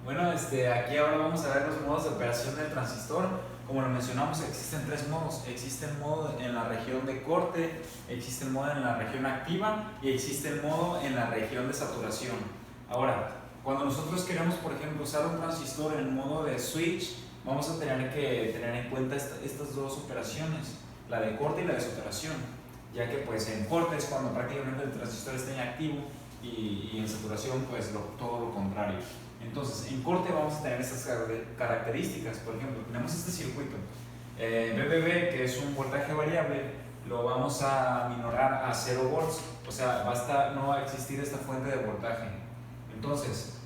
Bueno, aquí ahora vamos a ver los modos de operación del transistor. Como lo mencionamos, existen tres modos. Existe el modo en la región de corte, existe el modo en la región activa y existe el modo en la región de saturación. Ahora, cuando nosotros queremos, por ejemplo, usar un transistor en el modo de switch, vamos a tener que tener en cuenta estas dos operaciones, la de corte y la de saturación, ya que pues en corte es cuando prácticamente el transistor está inactivo y en saturación pues todo lo contrario. Entonces, en corte vamos a tener estas características. Por ejemplo, tenemos este circuito BBB, que es un voltaje variable, lo vamos a minorar a 0 volts, o sea, no va a existir esta fuente de voltaje. Entonces,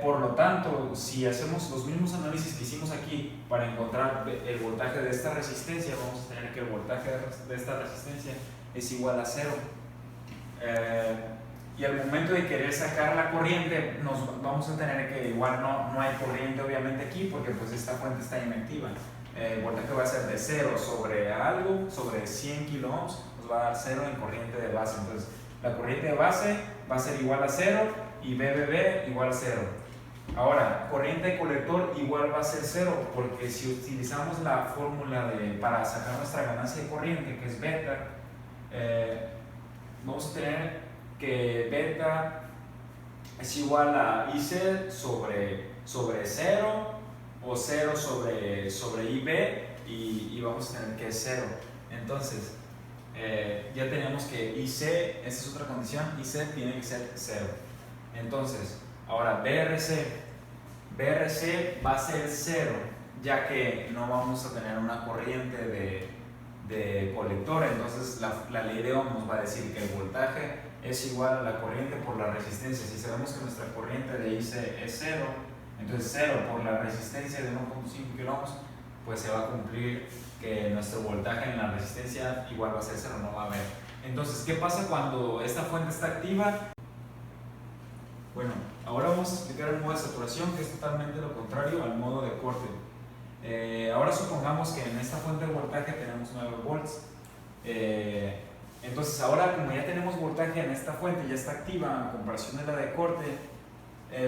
por lo tanto, si hacemos los mismos análisis que hicimos aquí para encontrar el voltaje de esta resistencia, vamos a tener que el voltaje de esta resistencia es igual a 0. Y al momento de querer sacar la corriente, nos vamos a tener que, igual no hay corriente obviamente aquí, porque pues esta fuente está inactiva. El voltaje va a ser de 0 sobre algo, sobre 100 kilo ohms, nos va a dar 0 en corriente de base. Entonces, la corriente de base va a ser igual a 0 y BBB igual a 0. Ahora, corriente de colector igual va a ser 0, porque si utilizamos la fórmula para sacar nuestra ganancia de corriente, que es beta, vamos a tener que beta es igual a IC sobre 0 o 0 sobre IB y vamos a tener que es 0. Entonces, ya tenemos que IC, esta es otra condición, IC tiene que ser 0. Entonces, ahora BRC va a ser 0, ya que no vamos a tener una corriente de colector. Entonces la ley de Ohm nos va a decir que el voltaje es igual a la corriente por la resistencia. Si sabemos que nuestra corriente de IC es 0, entonces 0 por la resistencia de 1.5 kilo ohms, pues se va a cumplir que nuestro voltaje en la resistencia igual va a ser 0, no va a haber. Entonces, ¿qué pasa cuando esta fuente está activa? Bueno, ahora vamos a explicar el modo de saturación, que es totalmente lo contrario al modo de corte. Ahora supongamos que en esta fuente de voltaje tenemos 9 volts. Entonces ahora, como ya tenemos voltaje en esta fuente, ya está activa en comparación de la de corte,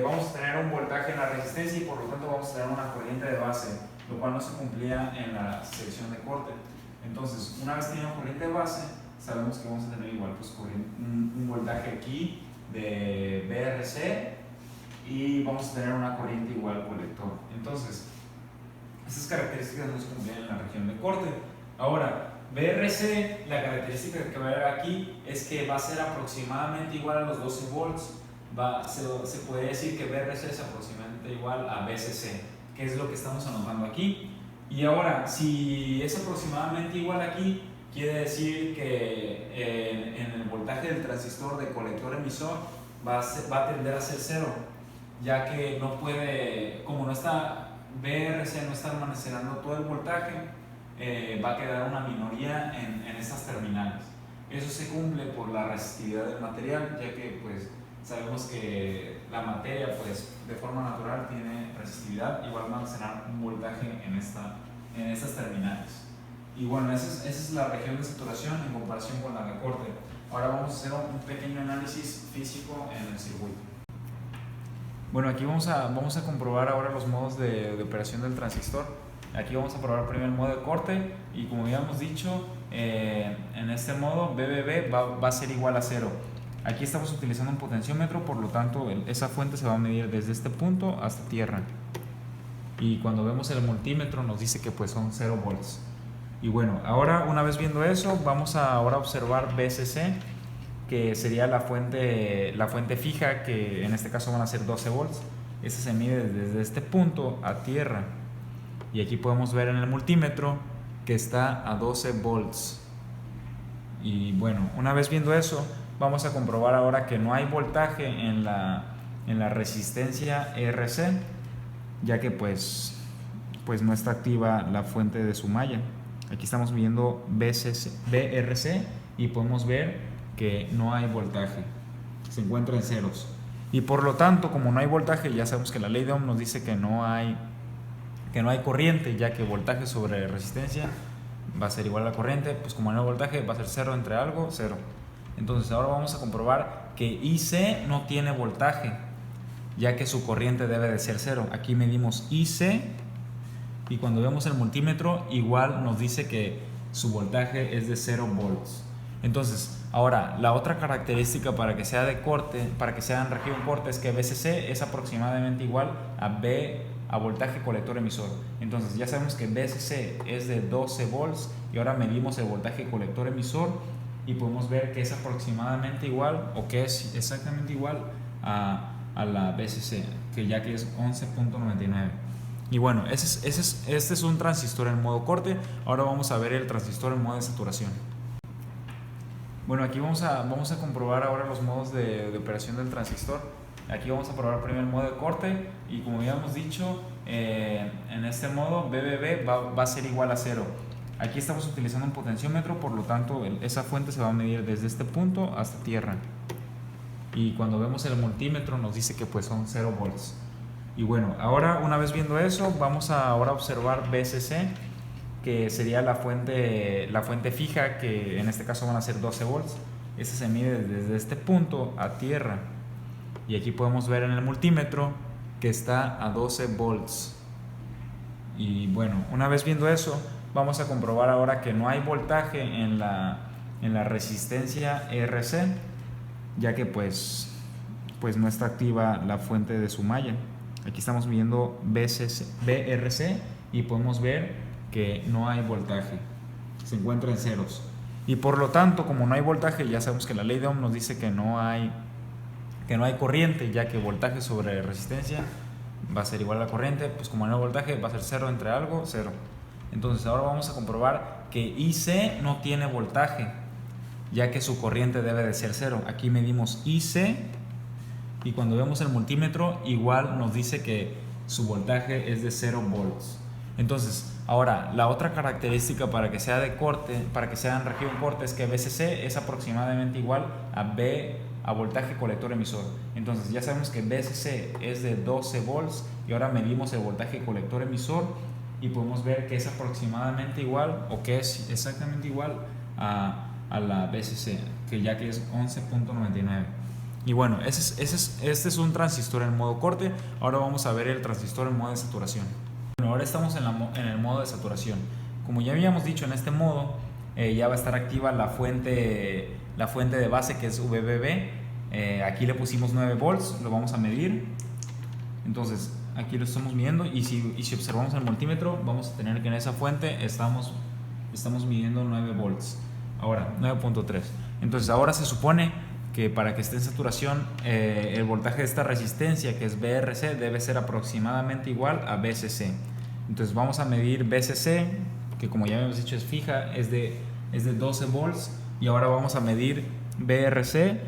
vamos a tener un voltaje en la resistencia y por lo tanto vamos a tener una corriente de base, lo cual no se cumplía en la sección de corte. Entonces, una vez teniendo corriente de base, sabemos que vamos a tener igual pues, un voltaje aquí de BRC y vamos a tener una corriente igual colector. Entonces, estas características no se cumplían en la región de corte. Ahora, BRC, la característica que va a ver aquí es que va a ser aproximadamente igual a los 12 volts. Se puede decir que BRC es aproximadamente igual a BCC, que es lo que estamos anotando aquí. Y ahora, si es aproximadamente igual aquí, quiere decir que en el voltaje del transistor de colector emisor va a tender a ser 0, ya que no puede, como no está BRC, no está almacenando todo el voltaje, va a quedar una minoría en estas terminales. Eso se cumple por la resistividad del material, ya que pues sabemos que la materia pues de forma natural tiene resistividad y va a almacenar un voltaje en estas terminales. Y bueno, esa es la región de saturación en comparación con la de corte. Ahora vamos a hacer un pequeño análisis físico en el circuito. Bueno, aquí vamos a comprobar ahora los modos de operación del transistor. Aquí vamos a probar primero el modo de corte y como habíamos dicho, en este modo BBB va a ser igual a 0. Aquí estamos utilizando un potenciómetro, por lo tanto esa fuente se va a medir desde este punto hasta tierra. Y cuando vemos el multímetro nos dice que pues son 0 volts. Y bueno, ahora una vez viendo eso, vamos a ahora observar BCC, que sería la fuente fija, que en este caso van a ser 12 volts. Esta se mide desde este punto a tierra. Y aquí podemos ver en el multímetro que está a 12 volts. Y bueno, una vez viendo eso, vamos a comprobar ahora que no hay voltaje en la resistencia RC, ya que pues no está activa la fuente de su malla. Aquí estamos viendo BRC y podemos ver que no hay voltaje, se encuentra en ceros. Y por lo tanto, como no hay voltaje, ya sabemos que la ley de Ohm nos dice que no hay corriente, ya que voltaje sobre resistencia va a ser igual a la corriente, pues como no hay voltaje va a ser 0 entre algo, 0. Entonces ahora vamos a comprobar que IC no tiene voltaje. ya que su corriente debe de ser 0. Aquí medimos IC y cuando vemos el multímetro igual nos dice que su voltaje es de 0 volts. Entonces, ahora, la otra característica para que sea de corte, para que sea en región corte, es que BCC es aproximadamente igual a voltaje colector emisor. Entonces, ya sabemos que BCC es de 12 volts y ahora medimos el voltaje colector emisor y podemos ver que es aproximadamente igual o que es exactamente igual a la BCC, que ya que es 11.99. Y bueno, este es un transistor en modo corte. Ahora vamos a ver el transistor en modo de saturación. Bueno, aquí vamos a comprobar ahora los modos de operación del transistor. Aquí vamos a probar primero el modo de corte y como ya hemos dicho, en este modo BBB va a ser igual a 0. Aquí estamos utilizando un potenciómetro, por lo tanto esa fuente se va a medir desde este punto hasta tierra. Y cuando vemos el multímetro nos dice que pues son 0 volts. Y bueno, ahora una vez viendo eso, vamos a ahora observar BCC, que sería la fuente fija, que en este caso van a ser 12 volts. Este se mide desde este punto a tierra. Y aquí podemos ver en el multímetro que está a 12 volts. Y bueno, una vez viendo eso, vamos a comprobar ahora que no hay voltaje en la resistencia RC, ya que pues no está activa la fuente de su malla. Aquí estamos midiendo BRC y podemos ver que no hay voltaje, se encuentra en ceros. Y por lo tanto, como no hay voltaje, ya sabemos que la ley de Ohm nos dice que no hay corriente, ya que voltaje sobre resistencia va a ser igual a la corriente. Pues como no hay voltaje, va a ser 0 entre algo, 0. Entonces ahora vamos a comprobar que IC no tiene voltaje, ya que su corriente debe de ser 0. Aquí medimos IC y cuando vemos el multímetro igual nos dice que su voltaje es de 0 volts. Entonces, ahora, la otra característica para que sea de corte, para que sea en región corte, es que BCC es aproximadamente igual a voltaje colector emisor. Entonces, ya sabemos que BCC es de 12 volts y ahora medimos el voltaje colector emisor y podemos ver que es aproximadamente igual o que es exactamente igual a la BCC, que ya que es 11.99. Y bueno, este es un transistor en modo corte. Ahora vamos a ver el transistor en modo de saturación. Bueno, ahora estamos en el modo de saturación. Como ya habíamos dicho, en este modo ya va a estar activa la fuente de base, que es VBB. Aquí le pusimos 9 volts, lo vamos a medir. Entonces aquí lo estamos midiendo y si observamos el multímetro vamos a tener que en esa fuente estamos midiendo 9 volts. Ahora 9.3. Entonces ahora se supone que para que esté en saturación el voltaje de esta resistencia, que es BRC, debe ser aproximadamente igual a BCC. Entonces vamos a medir BCC, que como ya habíamos dicho es fija, es de 12 volts, y ahora vamos a medir BRC,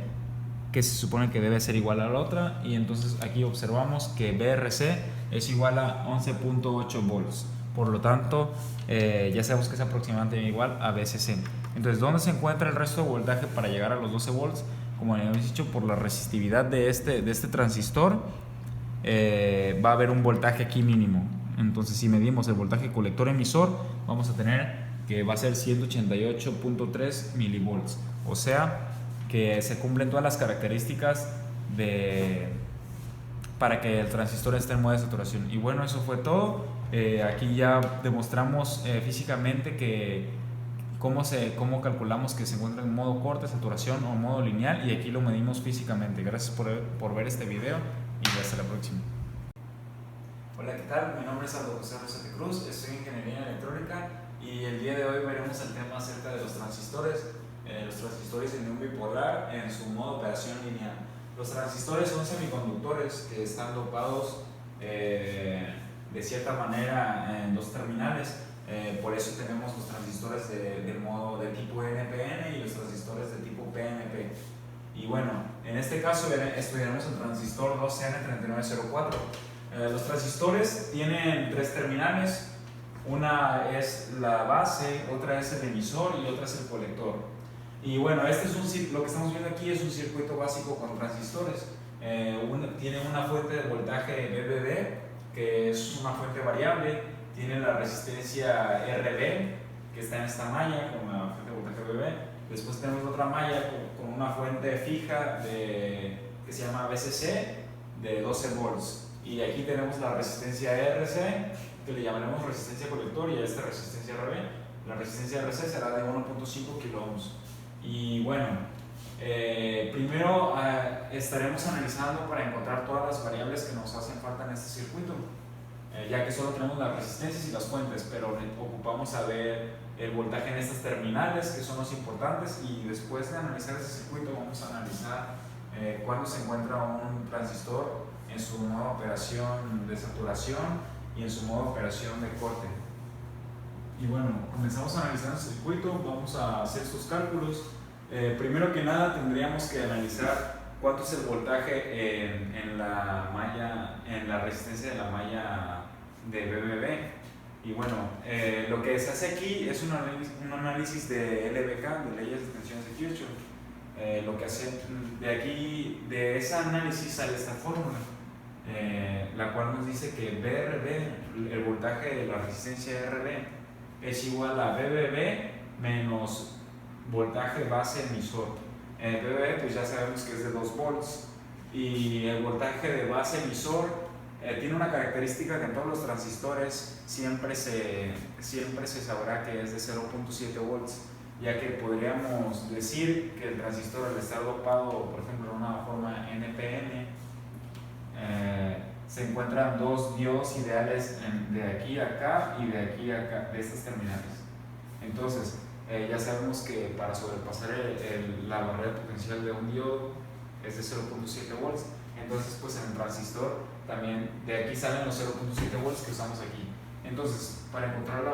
que se supone que debe ser igual a la otra, y entonces aquí observamos que BRC es igual a 11.8 volts. Por lo tanto, ya sabemos que es aproximadamente igual a BCC. Entonces, ¿dónde se encuentra el resto de voltaje para llegar a los 12 volts? Como habíamos dicho, por la resistividad de este transistor, va a haber un voltaje aquí mínimo. Entonces, si medimos el voltaje colector emisor, vamos a tener que va a ser 188.3 milivolts. O sea, que se cumplen todas las características para que el transistor esté en modo de saturación. Y bueno, eso fue todo. Aquí ya demostramos físicamente cómo calculamos que se encuentra en modo corte, saturación o modo lineal, y aquí lo medimos físicamente. Gracias por ver este video y hasta la próxima. Hola, ¿qué tal? Mi nombre es Aldo José Rosete Cruz, estoy en Ingeniería Electrónica y el día de hoy veremos el tema acerca de los transistores de unión bipolar en su modo de operación lineal. Los transistores son semiconductores que están dopados de cierta manera en dos terminales. Por eso tenemos los transistores de tipo NPN y los transistores de tipo PNP. Y bueno, en este caso estudiaremos el transistor 2N3904. Los transistores tienen tres terminales. Una es la base, otra es el emisor y otra es el colector. Y bueno, lo que estamos viendo aquí es un circuito básico con transistores. Tiene una fuente de voltaje BBB, que es una fuente variable. Tiene la resistencia RB, que está en esta malla con la fuente de voltaje BB. Después tenemos otra malla con una fuente fija que se llama BCC, de 12 volts. Y aquí tenemos la resistencia RC, que le llamaremos resistencia colector, y a esta resistencia RB. La resistencia RC será de 1.5 kilo ohms. Y bueno, primero estaremos analizando para encontrar todas las variables que nos hacen falta en este circuito, ya que solo tenemos las resistencias y las fuentes, pero ocupamos saber el voltaje en estas terminales, que son los importantes, y después de analizar este circuito vamos a analizar cuándo se encuentra un transistor en su modo de operación de saturación y en su modo de operación de corte. Y bueno, comenzamos a analizar el circuito, vamos a hacer estos cálculos. Primero que nada tendríamos que analizar cuánto es el voltaje en la malla, en la resistencia de la malla de BBB. Y bueno, lo que se hace aquí es un análisis de LBK, de leyes de tensiones de Kirchhoff. Lo que hace de aquí, de ese análisis sale esta fórmula, la cual nos dice que BRB, el voltaje de la resistencia RB, es igual a BBB menos voltaje base emisor. BBB pues ya sabemos que es de 2 volts, y el voltaje de base emisor tiene una característica que en todos los transistores siempre se sabrá que es de 0.7 volts, ya que podríamos decir que el transistor, al estar dopado, por ejemplo, en una forma NPN, se encuentran dos diodos ideales de aquí a acá y de aquí a acá, de estas terminales. Entonces, ya sabemos que para sobrepasar la barrera potencial de un diodo es de 0.7 volts. Entonces, pues en el transistor también de aquí salen los 0.7 volts que usamos aquí. Entonces, para encontrar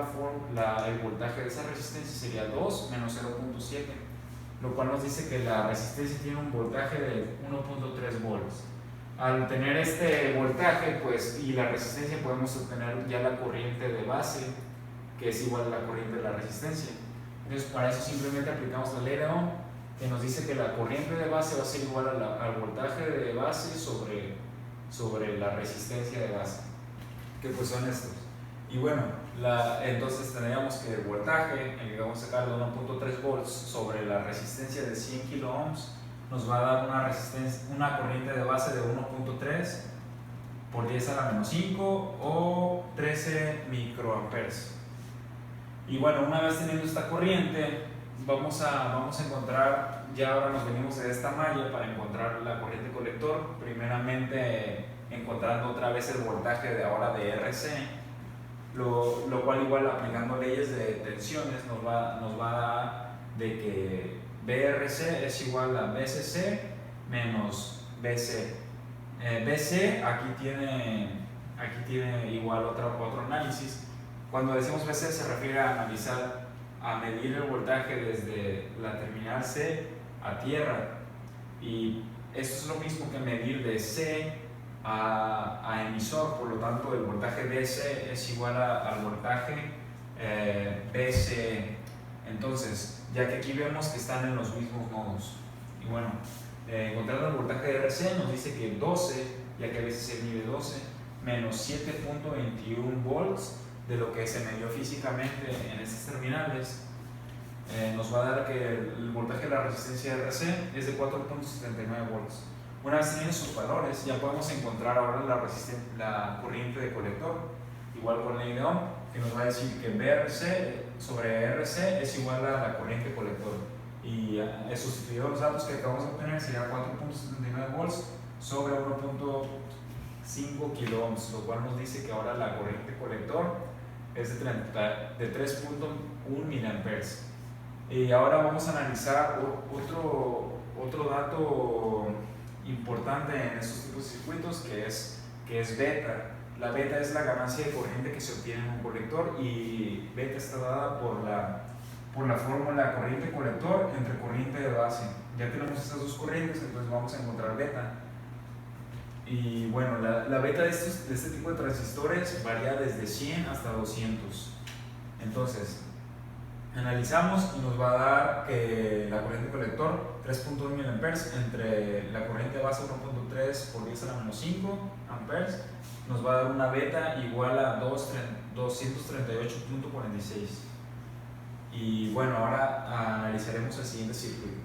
el voltaje de esa resistencia sería 2 menos 0.7, lo cual nos dice que la resistencia tiene un voltaje de 1.3 volts. Al tener este voltaje pues, y la resistencia, podemos obtener ya la corriente de base, que es igual a la corriente de la resistencia. Entonces, para eso simplemente aplicamos la ley de Ohm, que nos dice que la corriente de base va a ser igual al voltaje de base sobre la resistencia de base, que pues son estos. Y bueno, entonces tendríamos que el voltaje, el que vamos a sacar de 1.3 volts sobre la resistencia de 100 kilo ohms, nos va a dar una corriente de base de 1.3 por 10 a la menos 5 o 13 microamperes. Y bueno, una vez teniendo esta corriente, vamos a encontrar, ya ahora nos venimos de esta malla para encontrar la corriente colector, primeramente encontrando otra vez el voltaje de ahora de RC, lo cual igual aplicando leyes de tensiones nos va a dar de que BRC es igual a BCC menos BC. BC aquí tiene igual otro análisis. Cuando decimos BC se refiere a medir el voltaje desde la terminal C a tierra, y esto es lo mismo que medir de C a emisor. Por lo tanto, el voltaje BC es igual al voltaje BC. Entonces, ya que aquí vemos que están en los mismos nodos, y bueno, encontrando el voltaje de RC nos dice que 12, ya que a veces se mide 12, menos 7.21 volts de lo que se medió físicamente en estas terminales, nos va a dar que el voltaje de la resistencia de RC es de 4.79 volts. Una vez teniendo sus valores, ya podemos encontrar ahora la corriente de colector, igual con ley de Ohm, que nos va a decir que BRC sobre RC es igual a la corriente colector. Y sustituyendo los datos que acabamos de obtener, sería 4.79 volts sobre 1.5 kilo ohms, lo cual nos dice que ahora la corriente colector es de 3.1 miliamperes. Y ahora vamos a analizar otro dato importante en estos tipos de circuitos, que es beta. La beta es la ganancia de corriente que se obtiene en un colector, y beta está dada por la fórmula corriente colector entre corriente de base. Ya tenemos estas dos corrientes, entonces vamos a encontrar beta. Y bueno, la beta de este tipo de transistores varía desde 100 hasta 200. Entonces, analizamos y nos va a dar que la corriente colector 3.1 miliamperes entre la corriente base 1.3 por 10 a la menos 5 amperes, nos va a dar una beta igual a 238.46. Y bueno, ahora analizaremos el siguiente circuito.